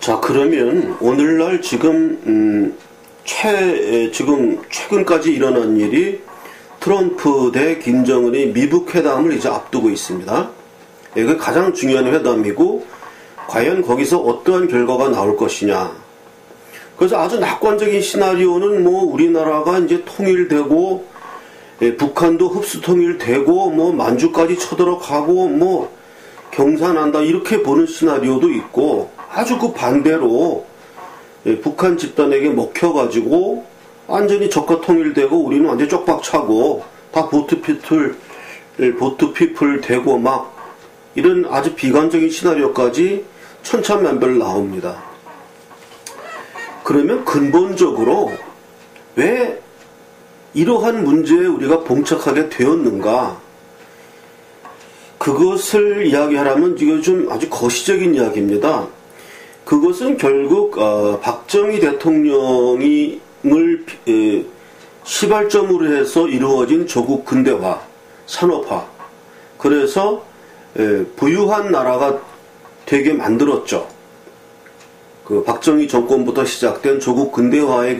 자, 그러면 오늘날 지금 최근까지 일어난 일이 트럼프 대 김정은의 미북 회담을 이제 앞두고 있습니다. 이게 가장 중요한 회담이고 과연 거기서 어떠한 결과가 나올 것이냐. 그래서 아주 낙관적인 시나리오는 뭐 우리나라가 이제 통일되고 북한도 흡수 통일되고 뭐 만주까지 쳐들어가고 뭐 경사난다 이렇게 보는 시나리오도 있고, 아주 그 반대로 북한 집단에게 먹혀가지고 완전히 적과 통일되고 우리는 완전히 쪽박차고 다 보트피플 되고 막 이런 아주 비관적인 시나리오까지 천차만별 나옵니다. 그러면 근본적으로 왜 이러한 문제에 우리가 봉착하게 되었는가? 그것을 이야기하라면 이거 좀 아주 거시적인 이야기입니다. 그것은 결국 박정희 대통령을 시발점으로 해서 이루어진 조국 근대화, 산업화, 그래서 부유한 나라가 되게 만들었죠. 그 박정희 정권부터 시작된 조국 근대화의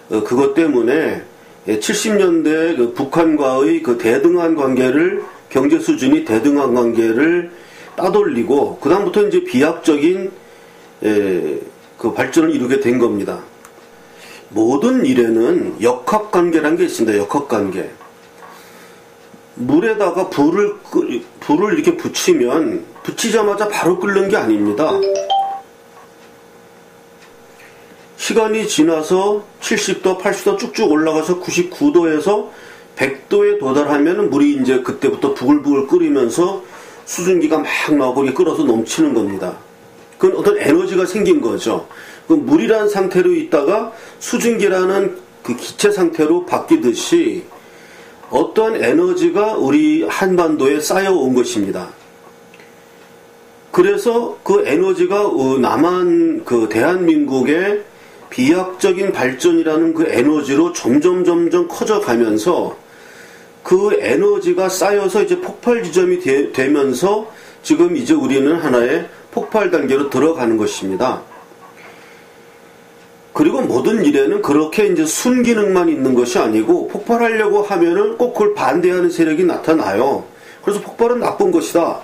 그것 때문에 70년대 그 북한과의 그 대등한 관계를, 경제 수준이 대등한 관계를 따돌리고 그다음부터 이제 비약적인 그 발전을 이루게 된 겁니다. 모든 일에는 역학관계라는 게 있습니다. 역학관계. 물에다가 불을 이렇게 붙이자마자 바로 끓는 게 아닙니다. 시간이 지나서 70도, 80도 쭉쭉 올라가서 99도에서 100도에 도달하면 물이 이제 그때부터 부글부글 끓이면서 수증기가 막 나오고 끓어서 넘치는 겁니다. 그건 어떤 에너지가 생긴 거죠. 그 물이라는 상태로 있다가 수증기라는 그 기체 상태로 바뀌듯이 어떠한 에너지가 우리 한반도에 쌓여온 것입니다. 그래서 그 에너지가 그 대한민국의 비약적인 발전이라는 그 에너지로 점점 커져가면서 그 에너지가 쌓여서 이제 폭발 지점이 되면서 지금 이제 우리는 하나의 폭발 단계로 들어가는 것입니다. 그리고 모든 일에는 그렇게 이제 순기능만 있는 것이 아니고 폭발하려고 하면은 꼭 그걸 반대하는 세력이 나타나요. 그래서 폭발은 나쁜 것이다.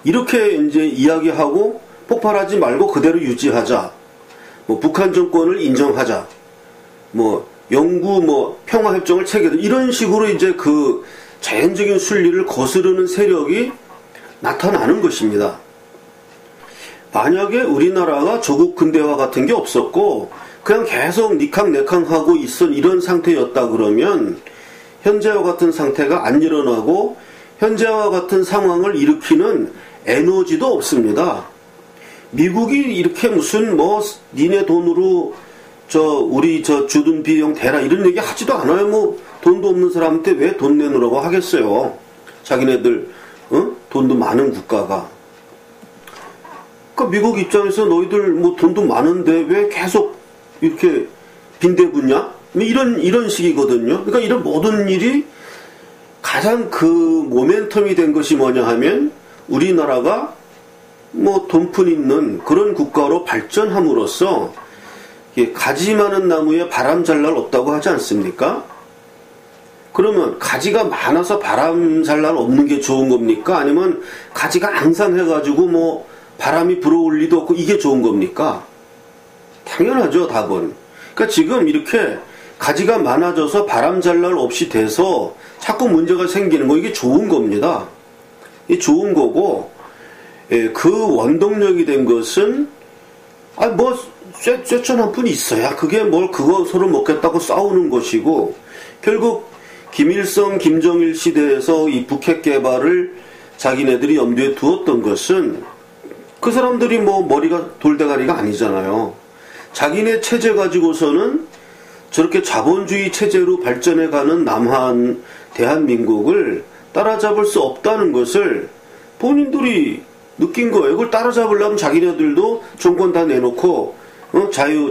이렇게 이제 이야기하고 폭발하지 말고 그대로 유지하자. 뭐 북한 정권을 인정하자. 뭐 영구 평화협정을 체결. 이런 식으로 이제 그 자연적인 순리를 거스르는 세력이 나타나는 것입니다. 만약에 우리나라가 조국 근대화 같은 게 없었고 그냥 계속 니캉내캉하고 있던 이런 상태였다 그러면 현재와 같은 상태가 안 일어나고 현재와 같은 상황을 일으키는 에너지도 없습니다. 미국이 이렇게 무슨 니네 돈으로 우리 주둔 비용 대라 이런 얘기 하지도 않아요. 돈도 없는 사람한테 왜 돈 내놓으라고 하겠어요. 자기네들 돈도 많은 국가가. 그러니까 미국 입장에서 너희들 돈도 많은데 왜 계속 이렇게 빈대붙냐? 이런 식이거든요. 그러니까 이런 모든 일이 가장 그 모멘텀이 된 것이 뭐냐 하면 우리나라가 돈푼 있는 그런 국가로 발전함으로써 가지 많은 나무에 바람 잘 날 없다고 하지 않습니까? 그러면 가지가 많아서 바람 잘 날 없는 게 좋은 겁니까? 아니면 가지가 앙상해가지고 바람이 불어올 리도 없고 이게 좋은 겁니까? 당연하죠, 답은. 그러니까 지금 이렇게 가지가 많아져서 바람 잘 날 없이 돼서 자꾸 문제가 생기는 거 이게 좋은 겁니다. 이게 좋은 거고, 그 원동력이 된 것은 쇠천 한 푼 있어야 그게 그거 서로 먹겠다고 싸우는 것이고, 결국 김일성, 김정일 시대에서 이 북핵 개발을 자기네들이 염두에 두었던 것은 그 사람들이 머리가 돌대가리가 아니잖아요. 자기네 체제 가지고서는 저렇게 자본주의 체제로 발전해가는 남한, 대한민국을 따라잡을 수 없다는 것을 본인들이 느낀 거예요. 그걸 따라잡으려면 자기네들도 정권 다 내놓고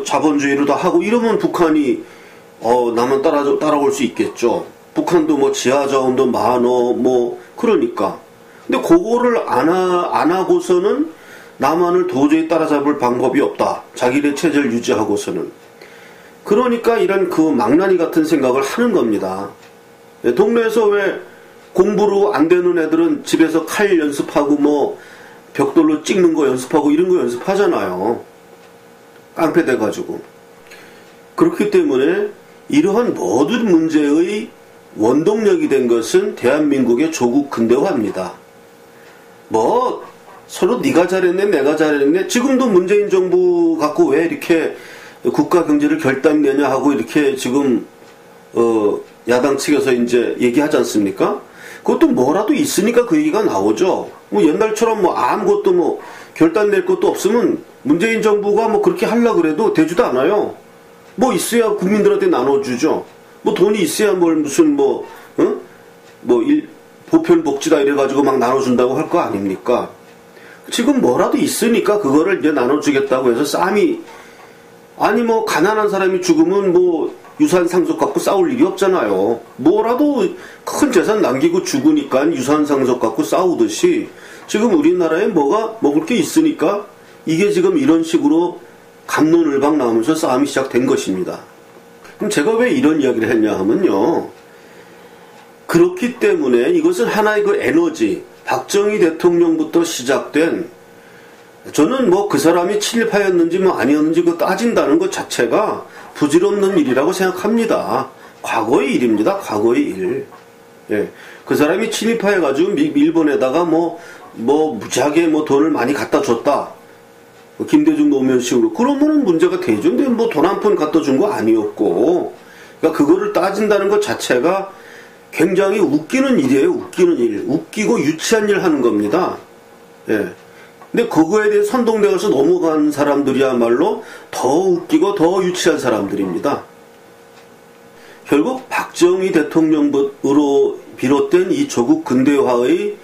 자본주의로 다 하고 이러면 북한이 남한 따라올 수 있겠죠. 북한도 지하자원도 많어 그러니까. 근데 그거를 안 하고서는 남한을 도저히 따라잡을 방법이 없다. 자기네 체제를 유지하고서는. 그러니까 이런 그 망나니 같은 생각을 하는 겁니다. 동네에서 왜 공부로 안 되는 애들은 집에서 칼 연습하고 뭐 벽돌로 찍는 거 연습하고 이런 거 연습하잖아요. 깡패 돼가지고. 그렇기 때문에 이러한 모든 문제의 원동력이 된 것은 대한민국의 조국 근대화입니다. 뭐 서로 네가 잘했네 내가 잘했네 지금도 문재인 정부 갖고 왜 이렇게 국가 경제를 결단내냐 하고 이렇게 지금 야당 측에서 이제 얘기하지 않습니까? 그것도 뭐라도 있으니까 그 얘기가 나오죠. 뭐 옛날처럼 뭐 아무것도 뭐 결단낼 것도 없으면 문재인 정부가 뭐 그렇게 하려고 그래도 되지도 않아요. 뭐 있어야 국민들한테 나눠주죠. 뭐 돈이 있어야 뭘 무슨 보편복지다 이래가지고 막 나눠준다고 할 거 아닙니까? 지금 뭐라도 있으니까 그거를 이제 나눠주겠다고 해서 싸움이 아니 뭐 가난한 사람이 죽으면 뭐 유산 상속 갖고 싸울 일이 없잖아요. 뭐라도 큰 재산 남기고 죽으니까 유산 상속 갖고 싸우듯이 지금 우리나라에 뭐가 먹을 게 있으니까 이게 지금 이런 식으로 갑론을박 나오면서 싸움이 시작된 것입니다. 그럼 제가 왜 이런 이야기를 했냐 하면요. 그렇기 때문에 이것은 하나의 그 에너지, 박정희 대통령부터 시작된 저는 뭐 그 사람이 친일파였는지 뭐 아니었는지 그 따진다는 것 자체가 부질없는 일이라고 생각합니다. 과거의 일입니다. 과거의 일. 예. 그 사람이 친일파해가지고 일본에다가 뭐 무지하게 뭐 돈을 많이 갖다 줬다. 김대중 노무현식으로. 그러면은 문제가 되죠. 근데 뭐 돈 한 푼 갖다 준 거 아니었고. 그러니까 그거를 따진다는 것 자체가 굉장히 웃기는 일이에요. 웃기는 일. 웃기고 유치한 일 하는 겁니다. 예. 근데 그거에 대해 선동되어서 넘어간 사람들이야말로 더 웃기고 더 유치한 사람들입니다. 결국 박정희 대통령으로 비롯된 이 조국 근대화의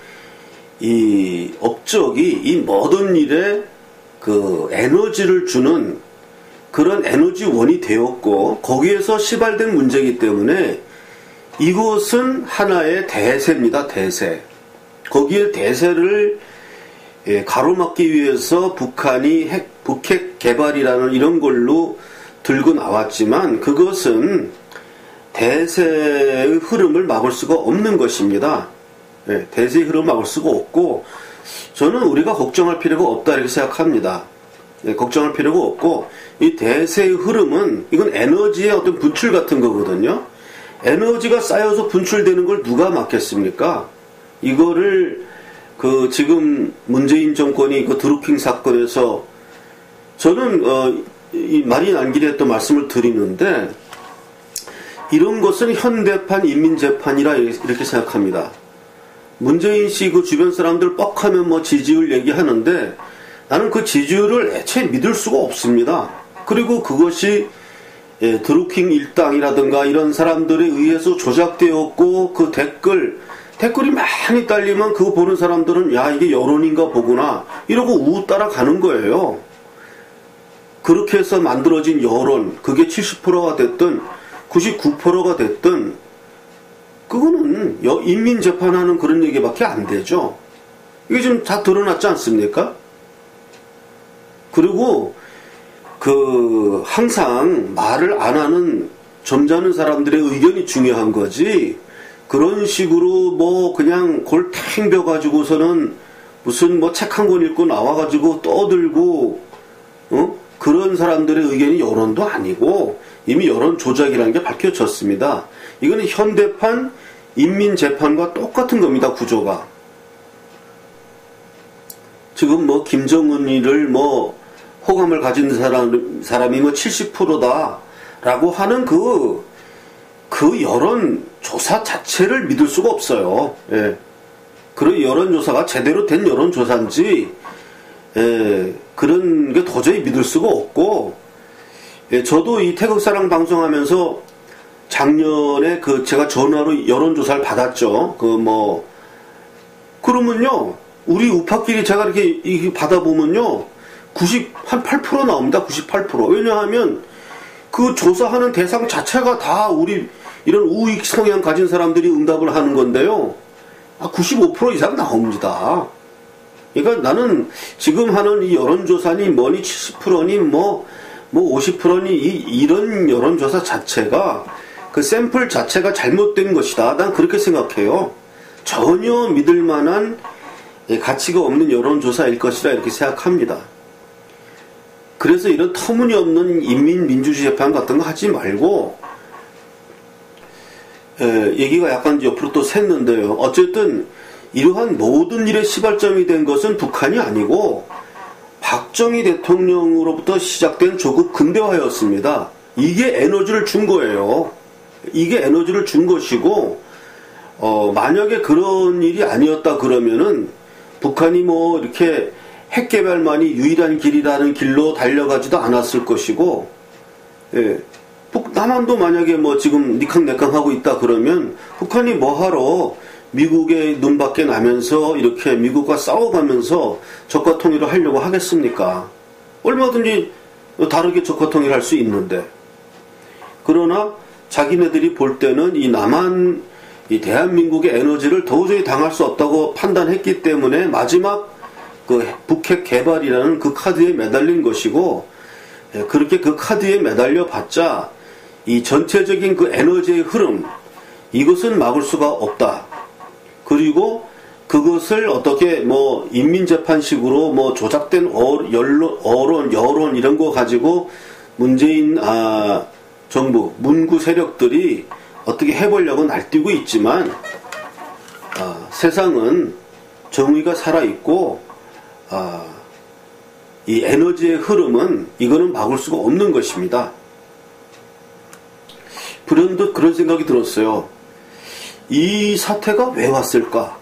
이 업적이 이 모든 일에 그 에너지를 주는 그런 에너지원이 되었고 거기에서 시발된 문제이기 때문에 이것은 하나의 대세입니다. 대세. 거기에 대세를 가로막기 위해서 북한이 북핵 개발이라는 이런 걸로 들고 나왔지만 그것은 대세의 흐름을 막을 수가 없는 것입니다. 대세의 흐름을 막을 수가 없고 저는 우리가 걱정할 필요가 없다 이렇게 생각합니다. 걱정할 필요가 없고 이 대세의 흐름은 이건 에너지의 어떤 분출 같은 거거든요. 에너지가 쌓여서 분출되는 걸 누가 막겠습니까? 이거를 지금 문재인 정권이 그 드루킹 사건에서 저는 이 말이 난길에 했던 말씀을 드리는데 이런 것은 현대판 인민재판이라 이렇게 생각합니다. 문재인 씨 그 주변 사람들 뻑하면 뭐 지지율 얘기하는데 나는 그 지지율을 애초에 믿을 수가 없습니다. 그리고 그것이 드루킹 일당이라든가 이런 사람들에 의해서 조작되었고 그 댓글이 많이 딸리면 그거 보는 사람들은 야 이게 여론인가 보구나 이러고 우 따라가는 거예요. 그렇게 해서 만들어진 여론 그게 70%가 됐든 99%가 됐든 그거는 인민재판하는 그런 얘기밖에 안 되죠. 이게 지금 다 드러났지 않습니까? 그리고 항상 말을 안 하는 점잖은 사람들의 의견이 중요한 거지 그런 식으로 뭐 그냥 골탱벼 가지고서는 무슨 뭐 책 한 권 읽고 나와가지고 떠들고 그런 사람들의 의견이 여론도 아니고 이미 여론 조작이라는 게 밝혀졌습니다. 이거는 현대판 인민재판과 똑같은 겁니다. 구조가. 지금 뭐 김정은이를 뭐 호감을 가진 사람이 뭐 70%다라고 하는 그 여론 조사 자체를 믿을 수가 없어요. 예. 그런 여론조사가 제대로 된 여론조사인지 그런 게 도저히 믿을 수가 없고 저도 이 태극사랑 방송하면서 작년에 제가 전화로 여론조사를 받았죠. 그러면요 우리 우파끼리 제가 이렇게 받아보면요 한 8% 나옵니다. 98%. 왜냐하면 그 조사하는 대상 자체가 다 우리 이런 우익 성향 가진 사람들이 응답을 하는 건데요. 95% 이상 나옵니다. 그러니까 나는 지금 하는 이 여론조사니 뭐니 70%니 뭐 50%니 이런 여론조사 자체가 그 샘플 자체가 잘못된 것이다. 난 그렇게 생각해요. 전혀 믿을 만한 가치가 없는 여론조사일 것이라 이렇게 생각합니다. 그래서 이런 터무니없는 인민민주주의재판 같은 거 하지 말고, 얘기가 약간 옆으로 또 샜는데요. 어쨌든 이러한 모든 일의 시발점이 된 것은 북한이 아니고 박정희 대통령으로부터 시작된 조국 근대화였습니다. 이게 에너지를 준 거예요. 이게 에너지를 준 것이고, 만약에 그런 일이 아니었다 그러면은 북한이 뭐 이렇게 핵 개발만이 유일한 길이라는 길로 달려가지도 않았을 것이고, 남한도 만약에 뭐 지금 니캉네캉 하고 있다 그러면 북한이 뭐하러 미국의 눈밖에 나면서 이렇게 미국과 싸워가면서 적과 통일을 하려고 하겠습니까? 얼마든지 다르게 적과 통일할 수 있는데. 그러나 자기네들이 볼 때는 이 남한, 이 대한민국의 에너지를 도저히 당할 수 없다고 판단했기 때문에 마지막 그 북핵 개발이라는 그 카드에 매달린 것이고, 그렇게 그 카드에 매달려 봤자 이 전체적인 그 에너지의 흐름, 이것은 막을 수가 없다. 그리고 그것을 어떻게 뭐 인민재판식으로 뭐 조작된 여론 이런 거 가지고 문재인 정부 문구 세력들이 어떻게 해보려고 날뛰고 있지만, 세상은 정의가 살아있고, 이 에너지의 흐름은 이거는 막을 수가 없는 것입니다. 불현듯 그런 생각이 들었어요. 이 사태가 왜 왔을까?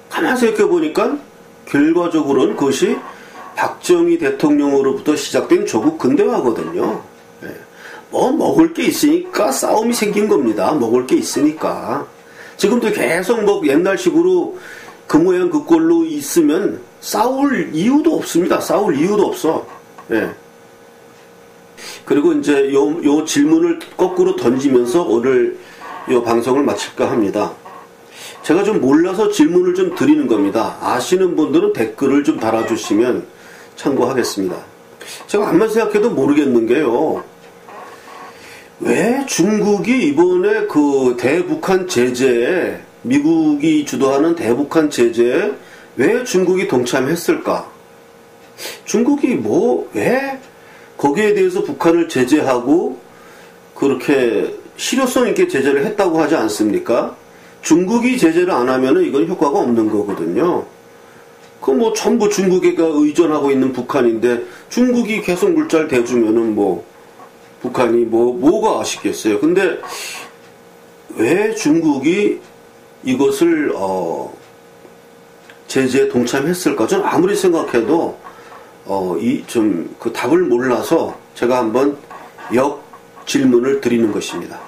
가만히 생각해 보니까 결과적으로는 그것이 박정희 대통령으로부터 시작된 조국 근대화거든요. 뭐 먹을 게 있으니까 싸움이 생긴 겁니다. 먹을 게 있으니까. 지금도 계속 뭐 옛날식으로 그 모양 그 꼴로 있으면 싸울 이유도 없습니다. 싸울 이유도 없어. 그리고 이제 요 질문을 거꾸로 던지면서 오늘 요 방송을 마칠까 합니다. 제가 좀 몰라서 질문을 좀 드리는 겁니다. 아시는 분들은 댓글을 좀 달아주시면 참고하겠습니다. 제가 아무리 생각해도 모르겠는 게요. 왜 중국이 이번에 그 대북한 제재에, 미국이 주도하는 대북한 제재에 왜 중국이 동참했을까? 중국이 왜 거기에 대해서 북한을 제재하고 그렇게 실효성 있게 제재를 했다고 하지 않습니까? 중국이 제재를 안 하면은 이건 효과가 없는 거거든요. 그 뭐 전부 중국에가 의존하고 있는 북한인데 중국이 계속 물자를 대주면은 뭐 북한이 뭐가 아쉽겠어요. 근데 왜 중국이 이것을 제재에 동참했을까? 저는 아무리 생각해도 그 답을 몰라서 제가 한번 질문을 드리는 것입니다.